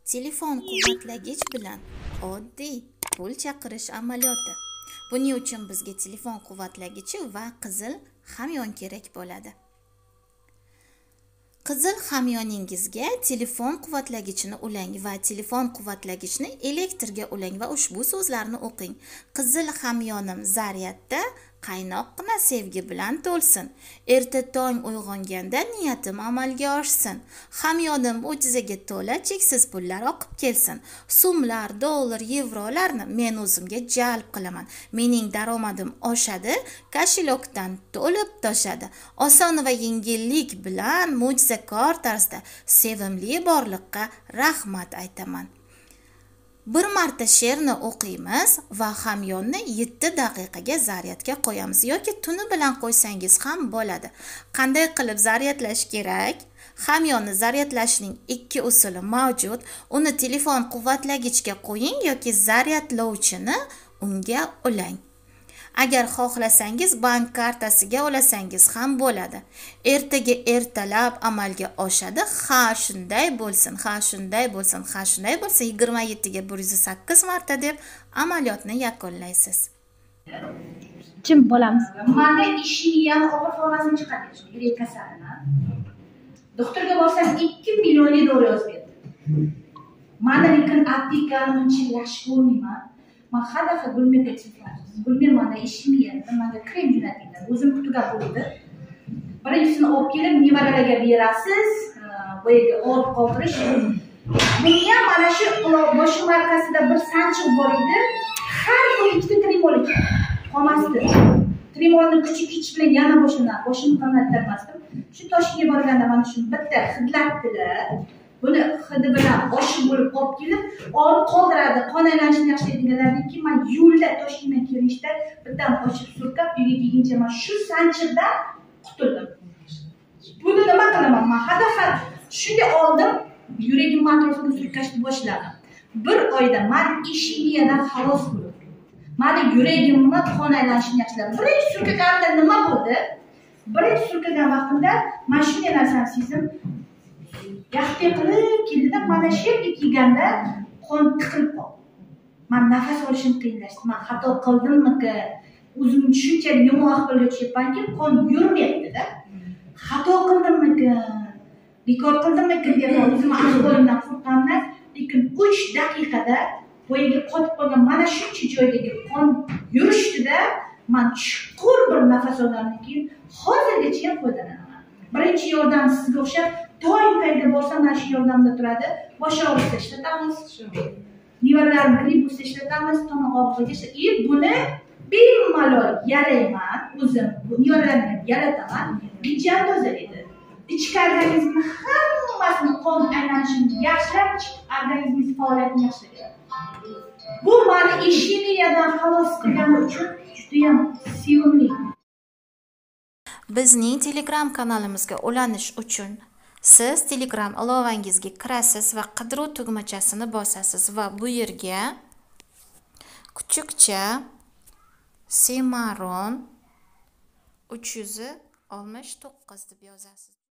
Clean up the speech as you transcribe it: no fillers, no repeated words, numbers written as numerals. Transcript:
Telefon quvvatlagich bilan oddiy pul chaqirish amaliyoti. Buning uchun bizga telefon quvvatlagichi va qizil hamyon kerak bo'ladi. Qizil hamyoningizga telefon quvvatlagichini ulang va telefon quvvatlagichni elektrga ulang va ushbu so'zlarni o'qing. Qizil hamyonim zaryadda, qaynoqqina sevgi bilan to'lsin. Erta tong uyg'onganda niyatim amalga oshsin. Hamyonim mo'jizaga to'la cheksiz pullar oqib kelsin. So'mlar, dollar, yevrolarni men o'zimga jalb qilaman. Mening daromadim oshadi, koshelokdan to'lib toshadi. Oson va yengillik bilan mo'jizakor tarzda sevimli borliqqa rahmat aytaman. Bir marta she'rni o'qiymiz va hamyonni 7 daqiqaga zaryadga qo'yamiz yoki tuni bilan qo'ysangiz ham bo'ladi. Qanday qilib zaryadlash kerak? Hamyonni zaryadlashning 2 usuli mavjud. Uni telefon quvvatlagichga qo'ying yoki zaryadlovchini unga ulang. Agar xohlasangiz bank kartasiga ulasangiz ham bo'ladi. Ertaga ertalab amalga oshadi. Ha, shunday bo'lsin, ha, shunday bo'lsin, ha, shunday bo'lsin. 27 ga 108 marta deb amaliyotni yakunlaysiz. Jim bo'lamiz. Manda ishini ham og'ir formasini chiqardi, yurak kasalini. Doktorga borsam 2 million dollar yozib berdi. Mana lekin aptekani uncha yaxshi ko'rmayman. Men har dafa Gulmirga telefon Gulmir mana ishim yerda, menga krem jo'natinglar. O'zim Portugal bo'ldi. Birinchisini olib kelib nevaralarga berasiz, bu yerga olib qoldirish. Bunga mana shu boshi markasida bir sanchiq bor edi. Har kuni 2 ta tremol ekan. Qolmasdi. Tremolni kuchi bilan yana boshimni qanottirmasdim. Shu Toshkentga borganda mana shuni bitta hidlatdilar. Buni hidi bilan oshib bo'lib olib kelib, olib qoldiradi. Qon aylanishini yaxshilaydiganlarniki men yo'lda Toshkentga kelishda bittadan ochib surkab uyga kelguncha men shu sanchiqdan qutuldim. Buni nima qilaman? Men hadafa shunga oldim, yuragim atrofiga surkashni boshladim. Bir oyda men ishimiyadan xalos bo'ldim. Meni yuragimni qon aylanishini yaxshiladim. Birinchi surkaganimda nima bo'ldi? Birinchi surkagan vaqtimda men shunday narsani sezdim. Yaxshi qilib keldida mana shu yerga kelganda qon tiqilib qoldi. Men nafas olishim qiyinlashdi. Men xato qildimmi-ki? O'zimni shunchalik yomon ahvolga tushyapmanki, qon yurmayapti-da. Xato qildimmi-ki? Bekor qildimmi-ki deb o'zimni ahvolimdan qo'rqaman, lekin 3 daqiqada bo'yiga qotib qolgan mana shuncha joydagi qon yurishdi-da, men chuqur bir nafas olgandan keyin hozirgacha ham foydalanaman. Birinchi yordam sizga o'xshab doim qayerda borsam mana shu yordamda turadi. Bosh og'rig'ida ishlatamiz. Nevaralarni gripp bo'lsa ishlatamiz, tomoq og'rig'iga buni bemalol yalayman. O'zim bu nevaralarni yalataman. Bijam tozalaydi. Ichki organizmni hammasini qon aylanishini yaxshilab, organizmingiz faoliyatini yaxshilaydi. Bu meni ishimiyadan xalos qilgani uchun juda ham sevimli. Bizning Telegram kanalimizga ulanish uchun siz Telegram ilovangizga kirasiz va qidiruv tugmachasini bosasiz va bu yerga kuchukcha Semaron 369 deb yozasiz.